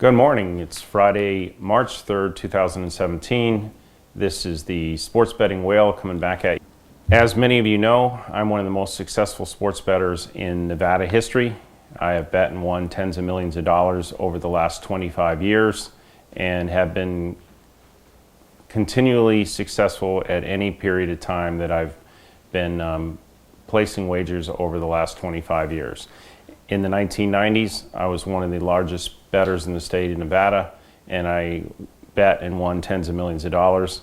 Good morning. It's Friday, March 3rd, 2017. This is the Sports Betting Whale coming back at you. As many of you know, I'm one of the most successful sports bettors in Nevada history. I have bet and won tens of millions of dollars over the last 25 years and have been continually successful at any period of time that I've been placing wagers over the last 25 years. In the 1990s, I was one of the largest bettors in the state of Nevada, and I bet and won tens of millions of dollars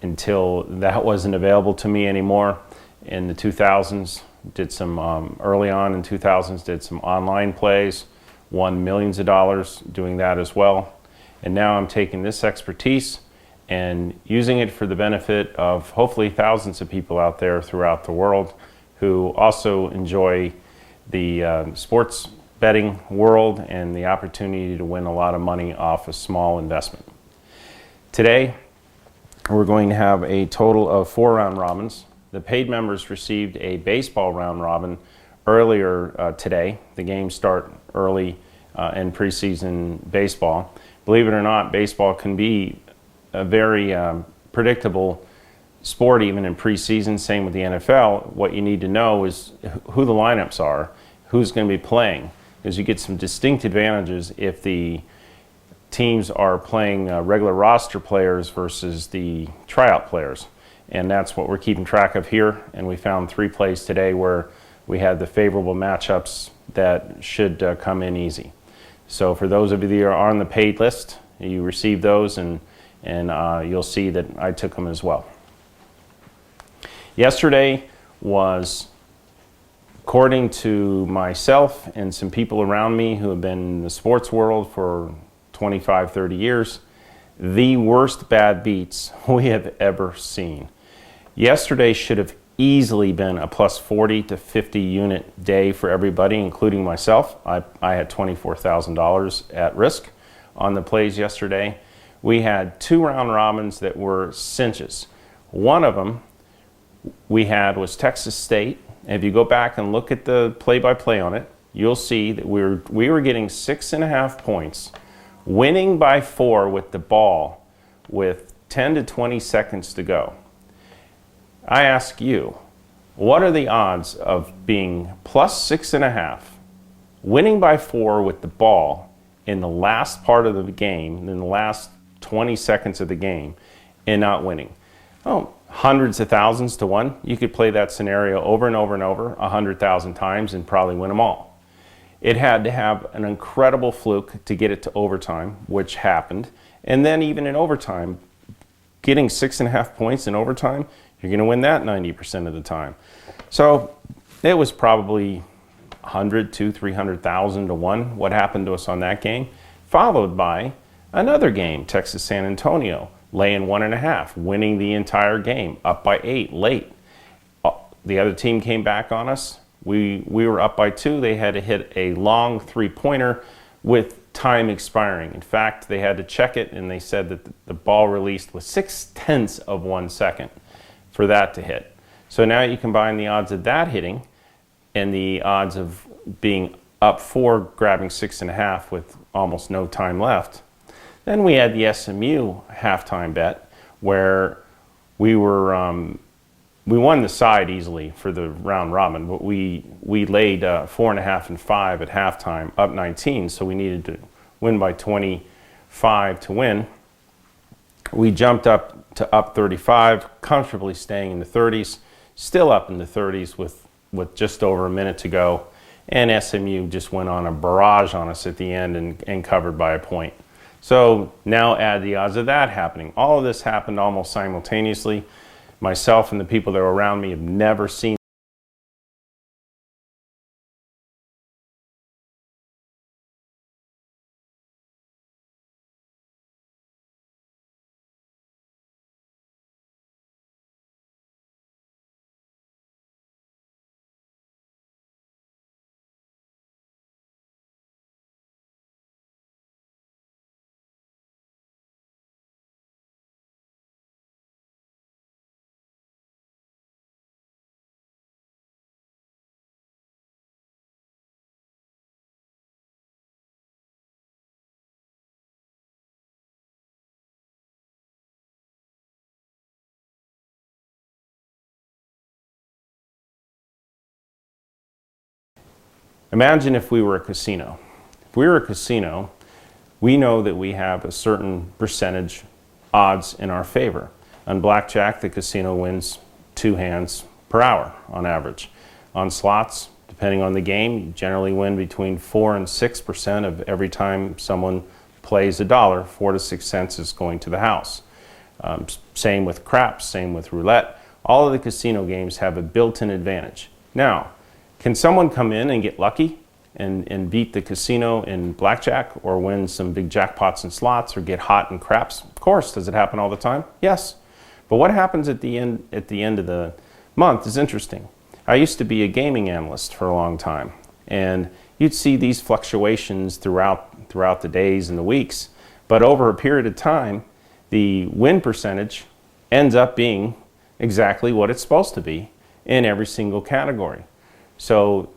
until that wasn't available to me anymore. In the 2000s, did some early on in 2000s, did some online plays, won millions of dollars doing that as well. And now I'm taking this expertise and using it for the benefit of hopefully thousands of people out there throughout the world who also enjoy the sports betting world and the opportunity to win a lot of money off a small investment. Today, we're going to have a total of 4 round robins. The paid members received a baseball round robin earlier today. The games start early in preseason baseball. Believe it or not, baseball can be a very predictable sport even in preseason. Same with the NFL. What you need to know is who the lineups are, who's going to be playing, because you get some distinct advantages if the teams are playing regular roster players versus the tryout players. And that's what we're keeping track of here. And we found 3 plays today where we had the favorable matchups that should come in easy. So for those of you that are on the paid list, you receive those, and you'll see that I took them as well. Yesterday was, according to myself and some people around me who have been in the sports world for 25, 30 years, the worst bad beats we have ever seen. Yesterday should have easily been a plus 40 to 50 unit day for everybody, including myself. I had $24,000 at risk on the plays yesterday. We had 2 round robins that were cinches. One of them we had was Texas State. If you go back and look at the play-by-play on it, you'll see that we were getting 6.5 points, winning by 4 with the ball with 10 to 20 seconds to go. I ask you, what are the odds of being plus 6.5, winning by 4 with the ball in the last part of the game, in the last 20 seconds of the game, and not winning? Oh, hundreds of thousands to 1. You could play that scenario over and over and over 100,000 times and probably win them all. It had to have an incredible fluke to get it to overtime, which happened. And then even in overtime, getting 6.5 points in overtime, you're going to win that 90% of the time. So it was probably 100 to 300,000 to 1 what happened to us on that game, followed by another game, Texas San Antonio, laying 1.5, winning the entire game, up by 8 late. The other team came back on us. We were up by 2. They had to hit a long 3-pointer with time expiring. In fact, they had to check it, and they said that the ball released with 0.6 of 1 second for that to hit. So now you combine the odds of that hitting and the odds of being up 4, grabbing 6.5 with almost no time left. Then we had the SMU halftime bet where we won the side easily for the round robin, but we laid 4.5 and 5 at halftime, up 19, so we needed to win by 25 to win. We jumped up to up 35, comfortably staying in the 30s, still up in the 30s with just over a minute to go, and SMU just went on a barrage on us at the end and covered by a point. So now add the odds of that happening. All of this happened almost simultaneously. Myself and the people that were around me have never seen Imagine if we were a casino. If we were a casino, we know that we have a certain percentage odds in our favor. On blackjack, the casino wins 2 hands per hour on average. On slots, depending on the game, you generally win between 4 and 6% of every time someone plays a dollar. 4 to 6 cents is going to the house. Same with craps, same with roulette. All of the casino games have a built-in advantage. Now, can someone come in and get lucky and beat the casino in blackjack, or win some big jackpots in slots, or get hot in craps? Of course. Does it happen all the time? Yes. But what happens at the end of the month is interesting. I used to be a gaming analyst for a long time, and you'd see these fluctuations throughout the days and the weeks, but over a period of time, the win percentage ends up being exactly what it's supposed to be in every single category. So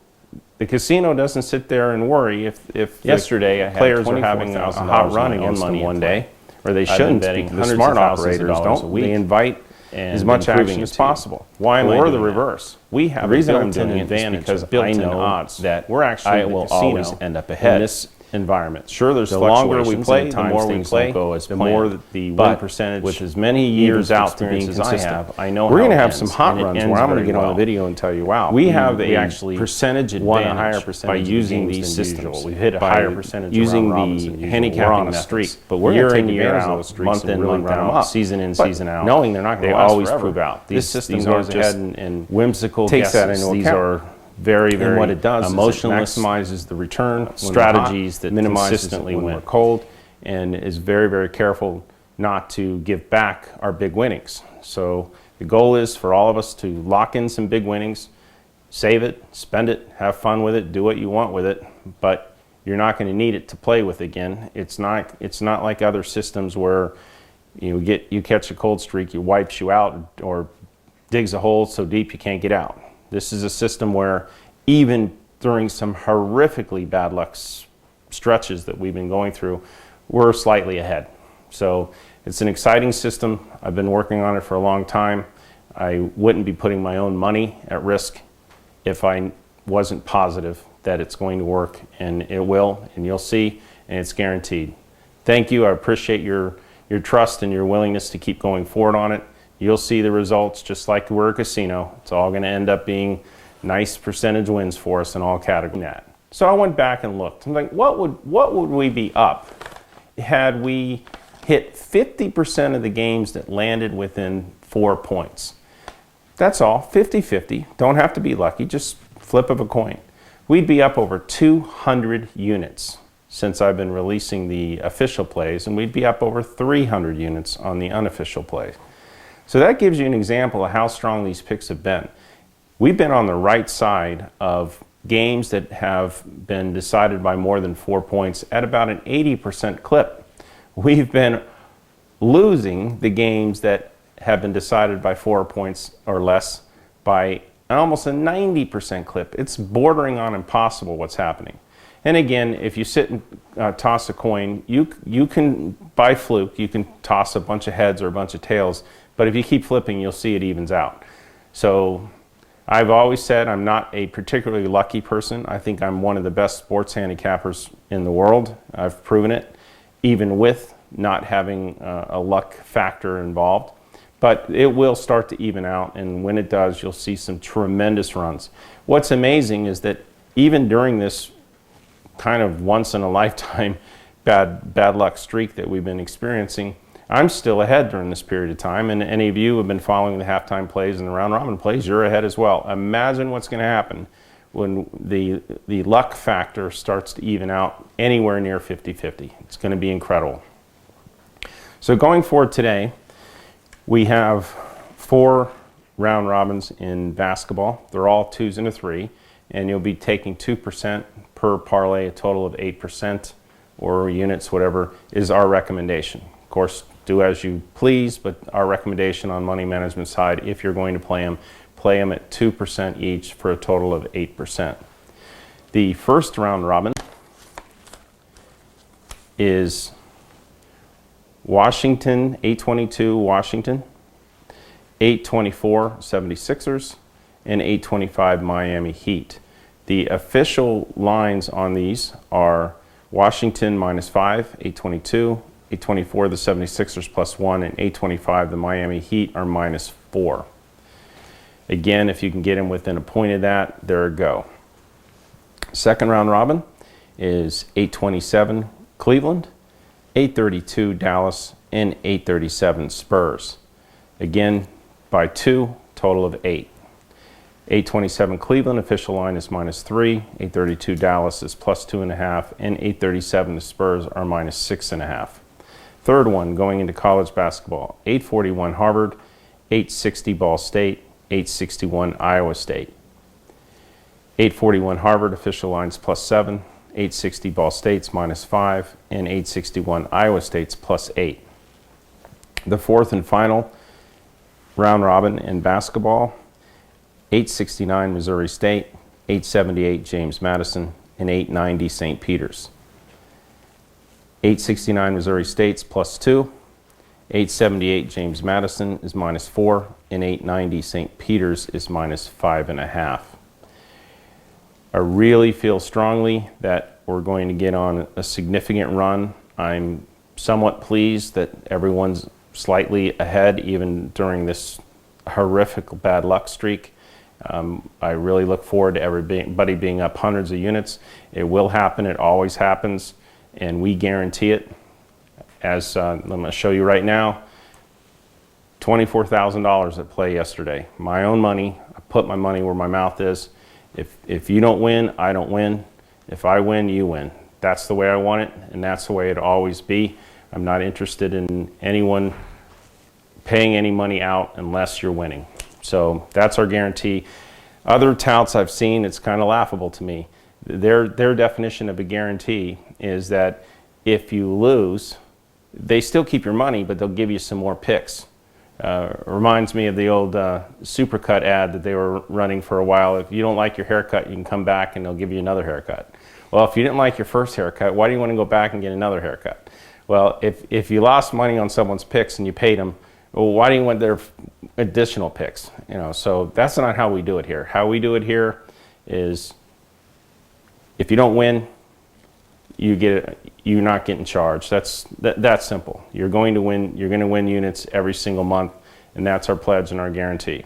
the casino doesn't sit there and worry if yesterday players are having a hot run against them one day, or they shouldn't. The smart operators don't. They invite as much action as possible. Why am I doing that? Or the reverse. We have a built-in advantage because I know odds that we're actually I will always end up ahead in this environment. Sure, there's the longer we play, the more we play, the more the win percentage. With as many years out to being consistent, I know we're going to have some hot runs where I'm going to get on the video and tell you, wow, we have a actually percentage advantage, a higher percentage by using these systems. We've hit a higher percentage using the handicapping streak, but we're going to take year out, month in, month out, season in, season out, knowing they're not going to always prove out. This system goes ahead and whimsical takes that into account. These are very, very, and what it does emotionless, maximizes the return, strategies that consistently win. We're cold, and is very, very careful not to give back our big winnings. So the goal is for all of us to lock in some big winnings, save it, spend it, have fun with it, do what you want with it, but you're not going to need it to play with again. It's not like other systems where you catch a cold streak, it wipes you out, or digs a hole so deep you can't get out. This is a system where even during some horrifically bad luck stretches that we've been going through, we're slightly ahead. So it's an exciting system. I've been working on it for a long time. I wouldn't be putting my own money at risk if I wasn't positive that it's going to work, and it will, and you'll see, and it's guaranteed. Thank you. I appreciate your trust and your willingness to keep going forward on it. You'll see the results just like we're a casino. It's all going to end up being nice percentage wins for us in all categories. So I went back and looked. I'm like, what would we be up had we hit 50% of the games that landed within 4 points? That's all, 50-50. Don't have to be lucky, just flip of a coin. We'd be up over 200 units since I've been releasing the official plays, and we'd be up over 300 units on the unofficial plays. So that gives you an example of how strong these picks have been. We've been on the right side of games that have been decided by more than 4 points at about an 80% clip. We've been losing the games that have been decided by 4 points or less by almost a 90% clip. It's bordering on impossible what's happening. And again, if you sit and toss a coin, you can, by fluke, you can toss a bunch of heads or a bunch of tails, but if you keep flipping, you'll see it evens out. So I've always said I'm not a particularly lucky person. I think I'm one of the best sports handicappers in the world. I've proven it, even with not having a luck factor involved. But it will start to even out, and when it does, you'll see some tremendous runs. What's amazing is that even during this kind of once-in-a-lifetime bad luck streak that we've been experiencing, I'm still ahead during this period of time, and any of you who have been following the halftime plays and the round robin plays, you're ahead as well. Imagine what's going to happen when the luck factor starts to even out anywhere near 50-50. It's going to be incredible. So going forward today, we have 4 round robins in basketball. They're all 2s and a 3, and you'll be taking 2% per parlay, a total of 8% or units, whatever is our recommendation. Of course, do as you please, but our recommendation on money management side, if you're going to play them at 2% each for a total of 8%. The first round robin is Washington, 822 Washington, 824 76ers, and 825 Miami Heat. The official lines on these are Washington -5, 822, 824 the 76ers +1, and 825 the Miami Heat are -4. Again, if you can get in within a point of that, there you go. Second round robin is 827 Cleveland, 832 Dallas, and 837 Spurs. Again, by 2, total of 8. 827 Cleveland, official line is -3, 832 Dallas is +2.5, and 837 the Spurs are -6.5. Third one, going into college basketball, 841 Harvard, 860 Ball State, 861 Iowa State. 841 Harvard, official lines +7, 860 Ball State's -5, and 861 Iowa State's +8. The fourth and final round robin in basketball, 869 Missouri State, 878 James Madison, and 890 St. Peter's. 869 Missouri State's +2, 878 James Madison is -4, and 890 St. Peter's is -5.5. I really feel strongly that we're going to get on a significant run. I'm somewhat pleased that everyone's slightly ahead even during this horrific bad luck streak. I really look forward to everybody being up hundreds of units. It will happen, it always happens, and we guarantee it. As I'm going to show you right now, $24,000 at play yesterday. My own money. I put my money where my mouth is. If you don't win, I don't win. If I win, you win. That's the way I want it, and that's the way it'll always be. I'm not interested in anyone paying any money out unless you're winning. So that's our guarantee. Other touts I've seen, it's kind of laughable to me. Their definition of a guarantee is that if you lose, they still keep your money, but they'll give you some more picks. Reminds me of the old Supercut ad that they were running for a while. If you don't like your haircut, you can come back and they'll give you another haircut. Well, if you didn't like your first haircut, why do you want to go back and get another haircut? Well, if you lost money on someone's picks and you paid them, well, why do you want their additional picks? You know, so that's not how we do it here. How we do it here is if you don't win, you're not getting charged. That's simple. You're going to win. You're going to win units every single month, and that's our pledge and our guarantee.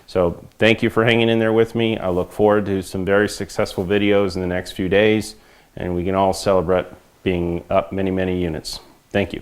So thank you for hanging in there with me. I look forward to some very successful videos in the next few days, and we can all celebrate being up many, many units. Thank you.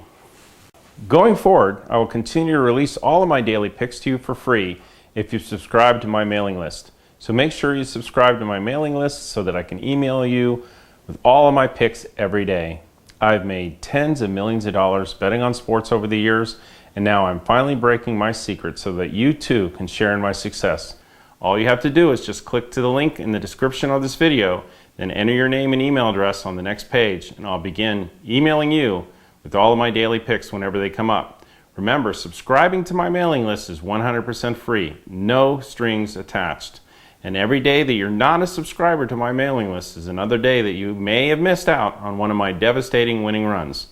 Going forward, I will continue to release all of my daily picks to you for free if you subscribe to my mailing list. So make sure you subscribe to my mailing list so that I can email you with all of my picks every day. I've made tens of millions of dollars betting on sports over the years, and now I'm finally breaking my secret so that you too can share in my success. All you have to do is just click to the link in the description of this video, then enter your name and email address on the next page, and I'll begin emailing you with all of my daily picks whenever they come up. Remember, subscribing to my mailing list is 100% free, no strings attached. And every day that you're not a subscriber to my mailing list is another day that you may have missed out on one of my devastating winning runs.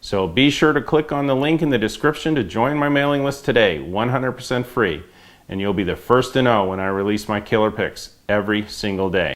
So be sure to click on the link in the description to join my mailing list today, 100% free. And you'll be the first to know when I release my killer picks every single day.